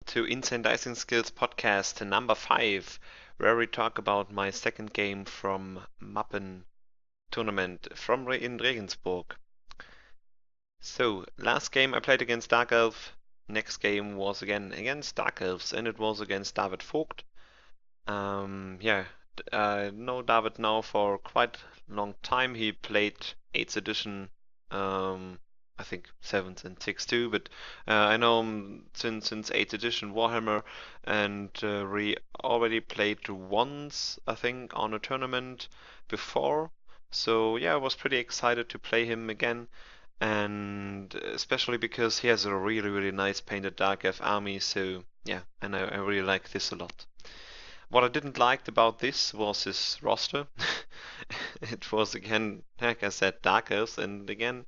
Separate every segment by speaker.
Speaker 1: to Insane Dicing Skills podcast number 5, where we talk about my second game from Mappen tournament in Regensburg. So, last game I played against Dark Elf. Next game was again against Dark Elves, and it was against David Vogt. I know David now for quite a long time. He played 8th edition, I think 7th and 6th too, but I know him since 8th edition Warhammer, and we already played once, I think, on a tournament before. So yeah, I was pretty excited to play him again, and especially because he has a really nice painted Dark Elf army. So yeah, and I really like this a lot. What I didn't like about this was his roster. It was again, like I said, Dark Elves, and again,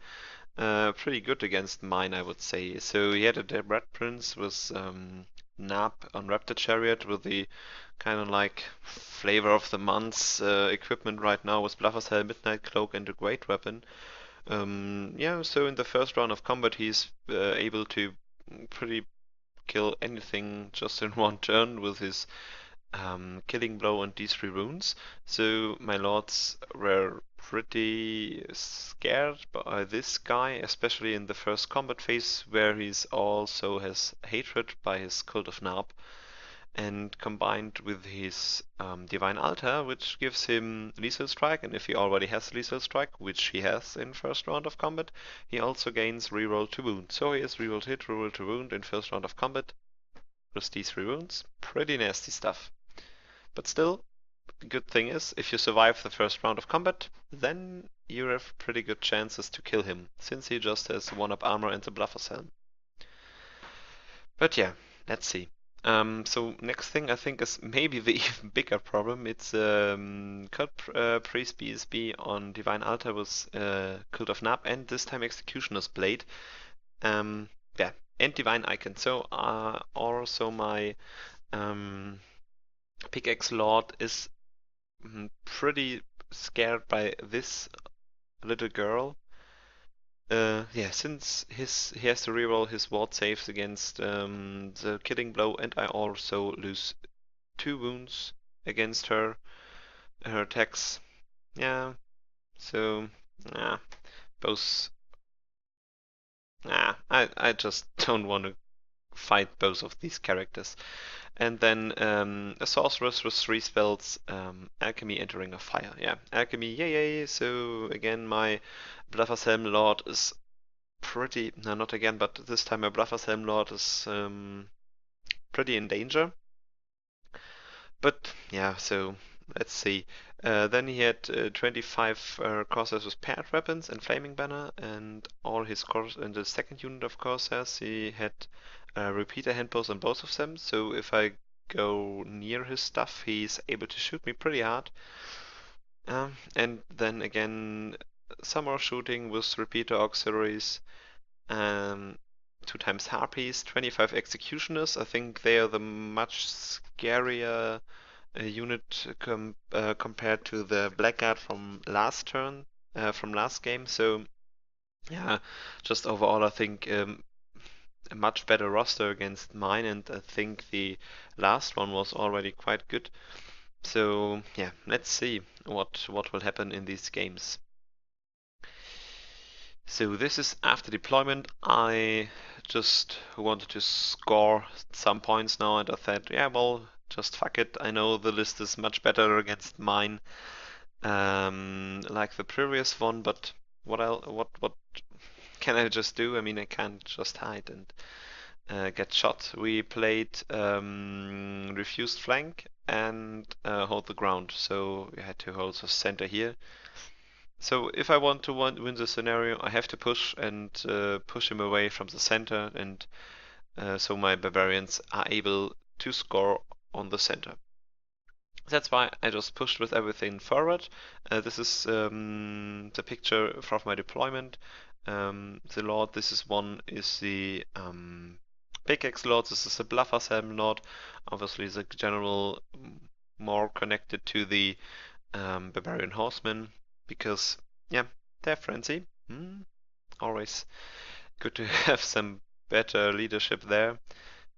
Speaker 1: pretty good against mine, I would say. So he had a Red Prince with Nap on Raptor Chariot with the kind of like flavor of the month's equipment right now with Bluffer's Hell, Midnight Cloak, and a Great Weapon. Yeah, so in the first round of combat, he's able to pretty kill anything just in one turn with his Killing Blow and these 3 runes. So my lords were pretty scared by this guy, especially in the first combat phase, where he's also has hatred by his Cult of Narp, and combined with his Divine Altar, which gives him Lethal Strike, and if he already has Lethal Strike, which he has in first round of combat, he also gains reroll to wound. So he has reroll hit, reroll to wound in first round of combat with these 3 wounds. Pretty nasty stuff. But still, the good thing is, if you survive the first round of combat, then you have pretty good chances to kill him, since he just has 1-up armor and the Bluffer's Helm. But yeah, let's see. So next thing I think is maybe the even bigger problem. It's Cult Priest BSB on Divine Altar with Cult of Nap, and this time Executioner's Blade. Yeah, and Divine Icon. So also my Pickaxe Lord is pretty scared by this little girl. Yeah, since he has to reroll his ward saves against the Killing Blow, and I also lose 2 wounds against her attacks. Yeah, so both. I just don't want to fight both of these characters. And then a sorceress with 3 spells, Alchemy, Entering of Fire. Yeah, Alchemy, yay! So again, my Bluffer's Helm Lord is pretty. No, not again, but this time my Bluffer's Helm Lord is pretty in danger. But yeah, so let's see. Then he had 25 Corsairs with paired weapons and Flaming Banner, and all his in the second unit of Corsairs he had repeater handbows on both of them. So if I go near his stuff, he's able to shoot me pretty hard. And then again, some more shooting with repeater auxiliaries. 2 times Harpies, 25 Executioners. I think they are the much scarier unit compared to the Blackguard from last turn, from last game. So yeah, just overall I think a much better roster against mine, and I think the last one was already quite good. So yeah, let's see what will happen in these games. So this is after deployment. I just wanted to score some points now, and I thought, yeah, well, just fuck it. I know the list is much better against mine, like the previous one, but what can I just do? I mean, I can't just hide and get shot. We played refused flank and hold the ground, so we had to hold the center here. So if I want to win the scenario, I have to push and push him away from the center, and so my barbarians are able to score on the center. That's why I just pushed with everything forward. This is the picture from my deployment. The Lord, this is the Pickaxe Lord, this is the Bluffer's Helm Lord. Obviously the general more connected to the Barbarian Horsemen, because yeah, they're frenzy. Always good to have some better leadership there.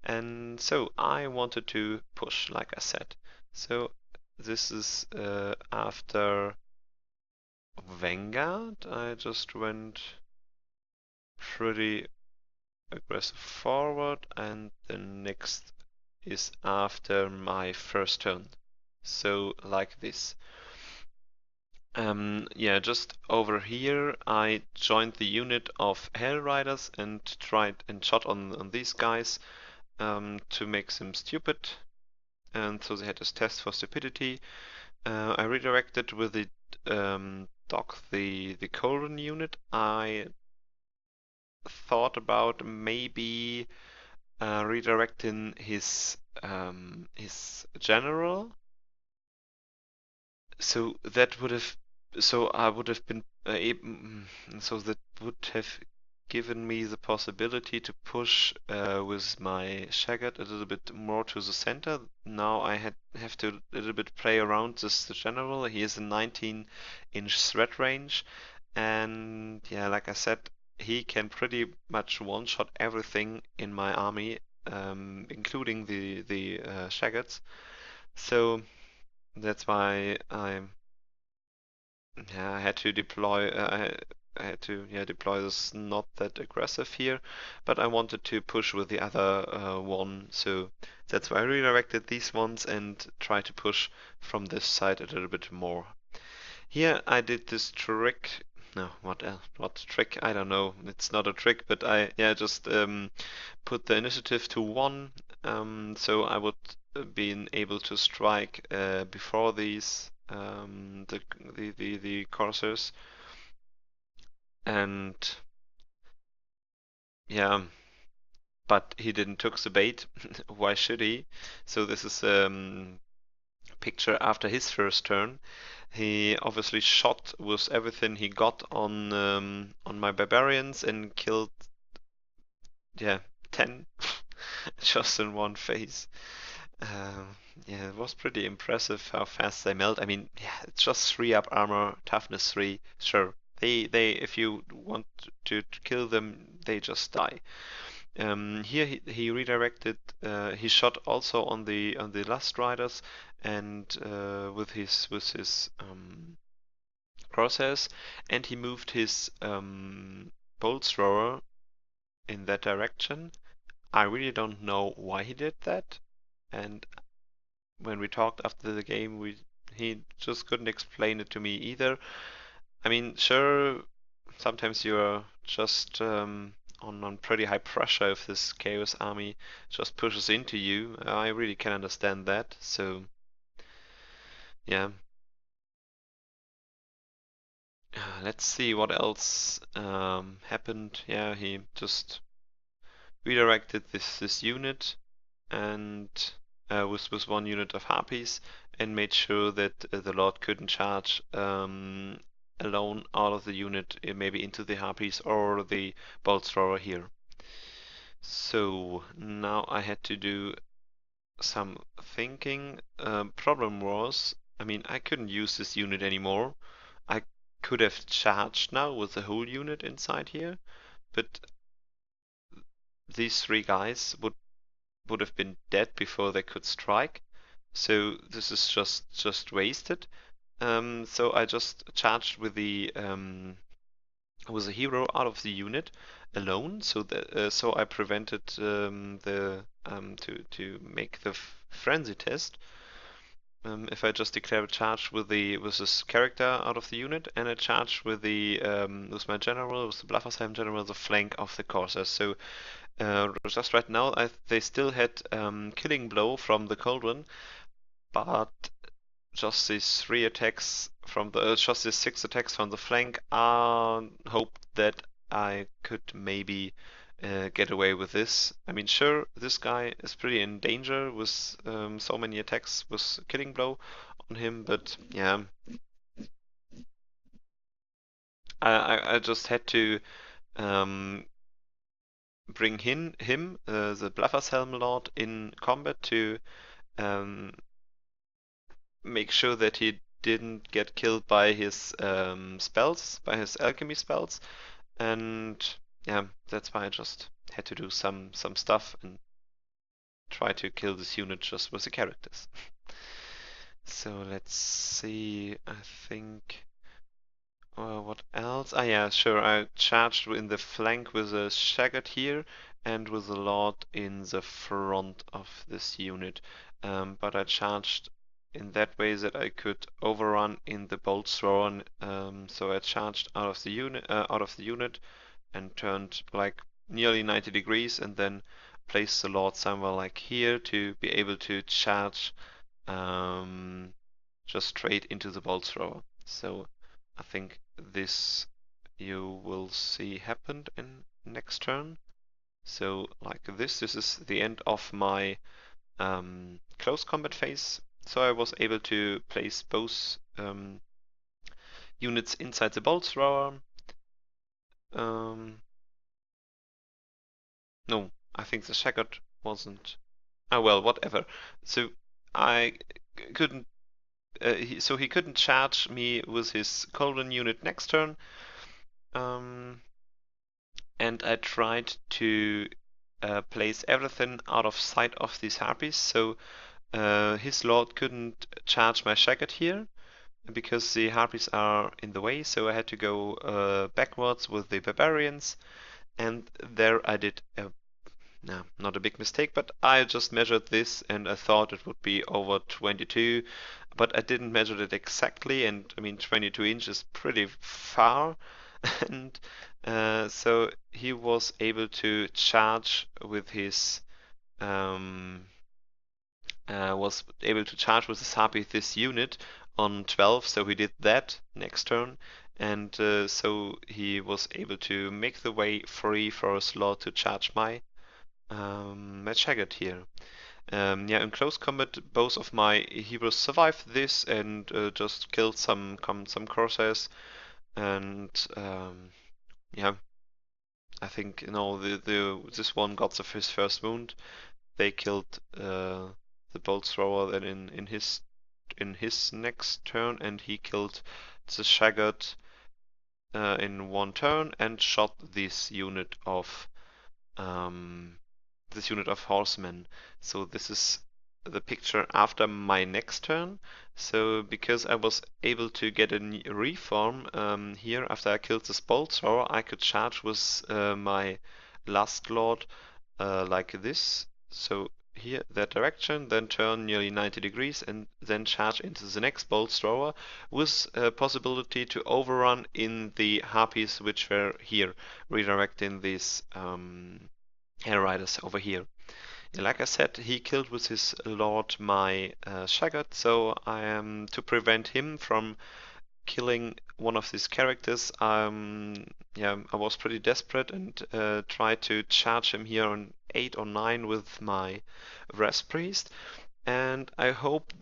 Speaker 1: And so I wanted to push, like I said. So this is after Vanguard. I just went pretty aggressive forward, and the next is after my first turn. So like this. Yeah, just over here I joined the unit of Hell Riders and tried and shot on these guys to make them stupid. And so they had this test for stupidity. I redirected with the dock the Colon unit. I thought about maybe redirecting his general. So that would have, so I would have been, so that would have given me the possibility to push with my Shagard a little bit more to the center. Now I have to a little bit play around this the general. He is a 19-inch threat range, and yeah, like I said, he can pretty much one-shot everything in my army, including the Shagards. So that's why I had to deploy. I had to deploy this not that aggressive here, but I wanted to push with the other one, so that's why I redirected these ones and try to push from this side a little bit more. Here I did this trick. No, what else? What trick? I don't know. It's not a trick, but I just put the initiative to 1, so I would be able to strike before these the coursers, and yeah, but he didn't took the bait. Why should he? So this is picture after his first turn. He obviously shot with everything he got on my barbarians and killed, yeah, 10 just in one phase. Yeah, it was pretty impressive how fast they melt. I mean, yeah, it's just 3 up armor, toughness 3. Sure, if you want to kill them, they just die. Here he redirected. He shot also on the Lust Riders, and with his crosshairs, and he moved his bolt thrower in that direction. I really don't know why he did that, and when we talked after the game, he just couldn't explain it to me either. I mean, sure, sometimes you're just on pretty high pressure if this Chaos Army just pushes into you. I really can understand that. So, yeah. Let's see what else happened. Yeah, he just redirected this unit and with 1 unit of harpies and made sure that the Lord couldn't charge alone out of the unit, maybe into the harpies or the bolt thrower here. So now I had to do some thinking. Problem was, I mean, I couldn't use this unit anymore. I could have charged now with the whole unit inside here, but these 3 guys would have been dead before they could strike. So this is just wasted. So I just charged with the hero out of the unit alone. So I prevented the to make the frenzy test. If I just declare a charge with this character out of the unit, and a charge with with my general, with the Bluffersheim general, the flank of the Corsairs. So just right now, they still had killing blow from the Cauldron, but just these 3 attacks from just these 6 attacks from the flank, hoped that I could maybe get away with this. I mean, sure, this guy is pretty in danger with so many attacks with killing blow on him, but yeah, I just had to um, bring the Bluffershelm Lord, in combat to um, make sure that he didn't get killed by his spells, by his alchemy spells, and yeah, that's why I just had to do some stuff, and try to kill this unit just with the characters. So let's see, I think, what else? Ah yeah, sure, I charged in the flank with a Shaggot here and with a Lord in the front of this unit. But I charged in that way that I could overrun in the bolt thrower. So I charged out of the unit, and turned like nearly 90 degrees, and then placed the Lord somewhere like here to be able to charge um, just straight into the bolt thrower. So I think this you will see happened in next turn. So like this is the end of my close combat phase. So I was able to place both units inside the bolt thrower. No, I think the Shaggot wasn't. Oh well, whatever. So I couldn't. So he couldn't charge me with his Colvin unit next turn. And I tried to place everything out of sight of these harpies. So his Lord couldn't charge my Shaggot here because the harpies are in the way. So I had to go backwards with the barbarians, and there I did a no, not a big mistake, but I just measured this and I thought it would be over 22, but I didn't measure it exactly, and I mean 22 inches is pretty far, and so he was able to charge with his um, harpy this unit on 12, so he did that next turn, and so he was able to make the way free for a slot to charge my Shaggot here. Yeah, in close combat, both of my heroes survived this and just killed some crosshairs. And yeah, I think the this one got his first wound. They killed the bolt thrower then in his next turn, and he killed the Shaggot in one turn and shot this unit of horsemen. So this is the picture after my next turn. So because I was able to get a reform here after I killed this bolt thrower, I could charge with my last lord like this. So here, that direction, then turn nearly 90 degrees and then charge into the next bolt thrower with a possibility to overrun in the harpies which were here, redirecting these Air Riders over here. Like I said, he killed with his lord my Shaggot, so I am to prevent him from killing one of these characters. Yeah, I was pretty desperate and tried to charge him here on 8 or 9 with my Res Priest, and I hope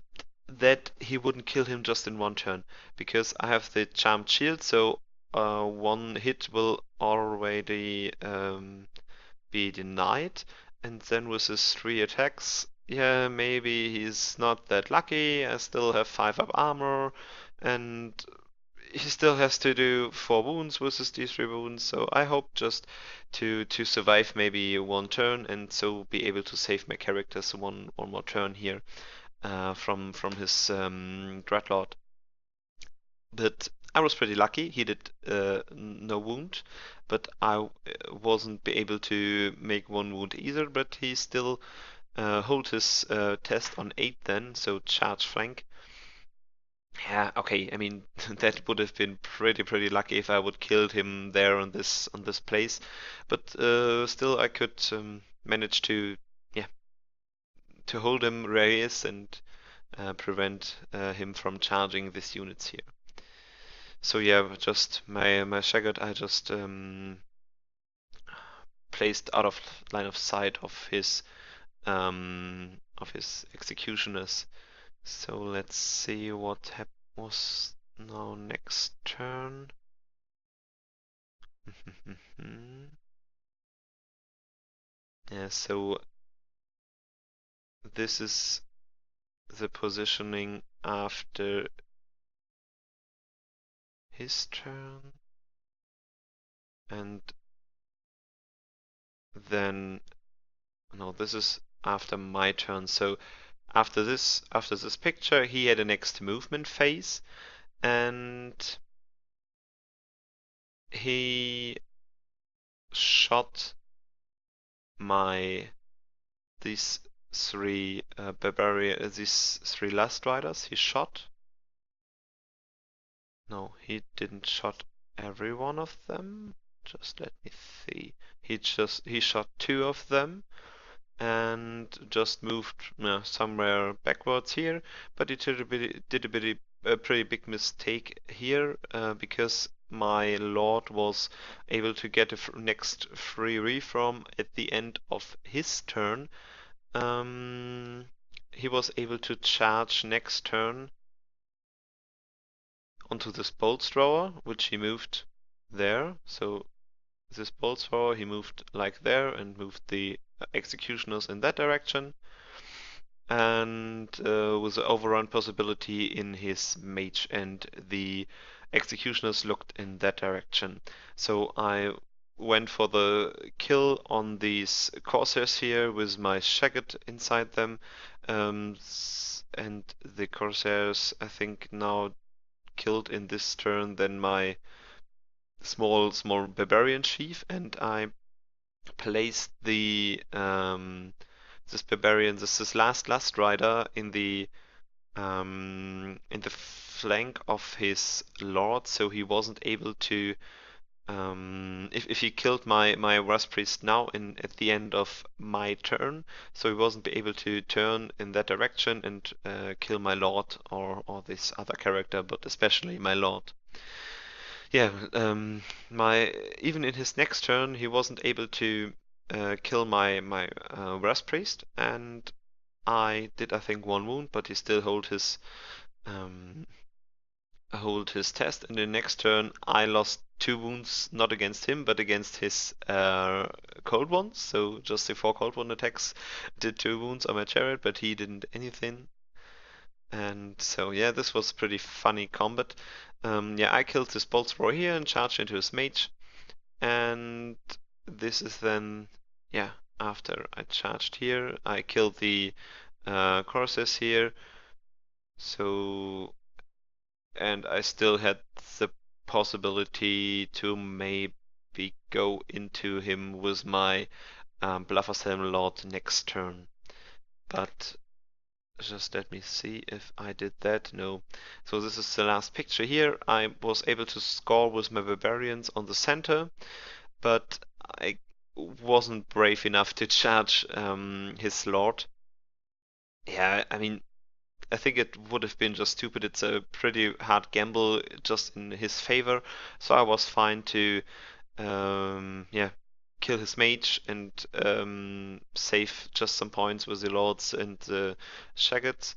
Speaker 1: that he wouldn't kill him just in one turn, because I have the Charmed Shield, so one hit will already be denied, and then with his 3 attacks, yeah, maybe he's not that lucky. I still have 5 up armor, and he still has to do 4 wounds versus these 3 wounds. So I hope just to survive maybe one turn, and so be able to save my characters one more turn here from his Dreadlord. But I was pretty lucky. He did no wound, but I wasn't be able to make 1 wound either. But he still hold his test on 8 then, so charge flank. Yeah, okay. I mean that would have been pretty lucky if I would killed him there on this place, but still I could manage to yeah to hold him where he is and prevent him from charging these units here. So yeah, just my Shaggot I just placed out of line of sight of his executioners. So let's see what was now next turn. Yeah, so this is the positioning after his turn, and then no, this is after my turn. So after this picture, he had a next movement phase, and he shot my these three these three last riders. He shot. No, he didn't shot every one of them. Just let me see. He shot two of them and just moved somewhere backwards here. But he a pretty big mistake here because my lord was able to get a next free reform at the end of his turn. He was able to charge next turn onto this bolt thrower, which he moved there. So this bolt thrower he moved like there and moved the executioners in that direction, and with the overrun possibility in his mage, and the executioners looked in that direction. So I went for the kill on these corsairs here with my Shagget inside them, and the corsairs I think now killed in this turn then my small barbarian chief, and I placed the this barbarian, this last rider in the flank of his lord, so he wasn't able to if he killed my Rust Priest now at the end of my turn, so he wasn't be able to turn in that direction and kill my lord or this other character, but especially my lord. Yeah, my even in his next turn he wasn't able to kill my Rust Priest, and I did I think one wound, but he still um, hold his test. In the next turn, I lost two wounds, not against him, but against his cold ones. So just the four cold one attacks did two wounds on my chariot, but he didn't anything. And so yeah, this was pretty funny combat. Yeah, I killed this bolt thrower here and charged into his mage. And this is then, yeah, after I charged here, I killed the corsairs here. So, and I still had the possibility to maybe go into him with my Bluffershelm Lord next turn. But just let me see if I did that. No. So this is the last picture here. I was able to score with my barbarians on the center, but I wasn't brave enough to charge his lord. Yeah, I mean, I think it would have been just stupid. It's a pretty hard gamble just in his favor, so I was fine to yeah, kill his mage and save just some points with the lords and the shaggets.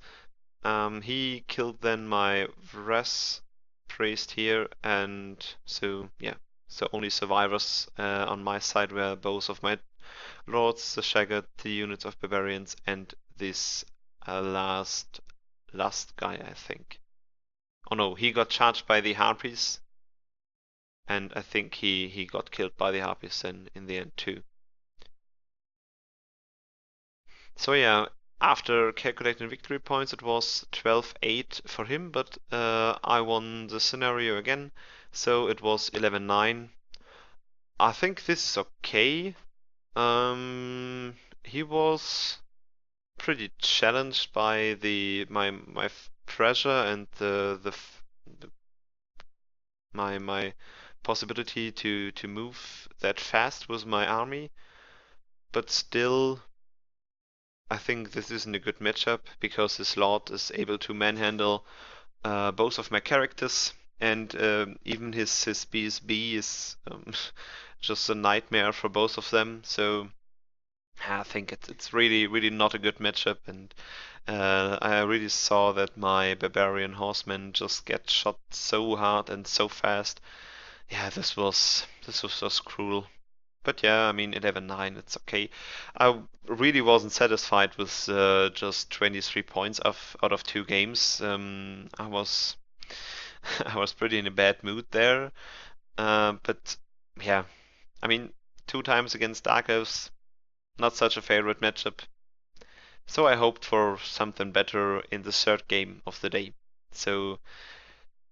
Speaker 1: He killed then my Vras priest here, and so yeah, so only survivors on my side were both of my lords, the shagget, the units of barbarians, and this last guy, I think. Oh no, he got charged by the harpies, and I think he got killed by the harpies then in the end too. So yeah, after calculating victory points, it was 12-8 for him, but I won the scenario again, so it was 11-9. I think this is okay. He was pretty challenged by my pressure and my possibility to move that fast with my army, but still I think this isn't a good matchup because his lord is able to manhandle both of my characters, and even his BSB is just a nightmare for both of them. So I think it's really not a good matchup, and I really saw that my barbarian horsemen just get shot so hard and so fast. Yeah, this was just cruel. But yeah, I mean 11-9, it's okay. I really wasn't satisfied with just 23 points out of two games. I was I was pretty in a bad mood there. But yeah, I mean 2 times against Dark Elves, not such a favorite matchup. So I hoped for something better in the third game of the day. So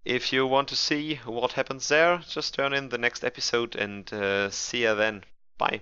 Speaker 1: if you want to see what happens there, just turn in the next episode and see ya then. Bye.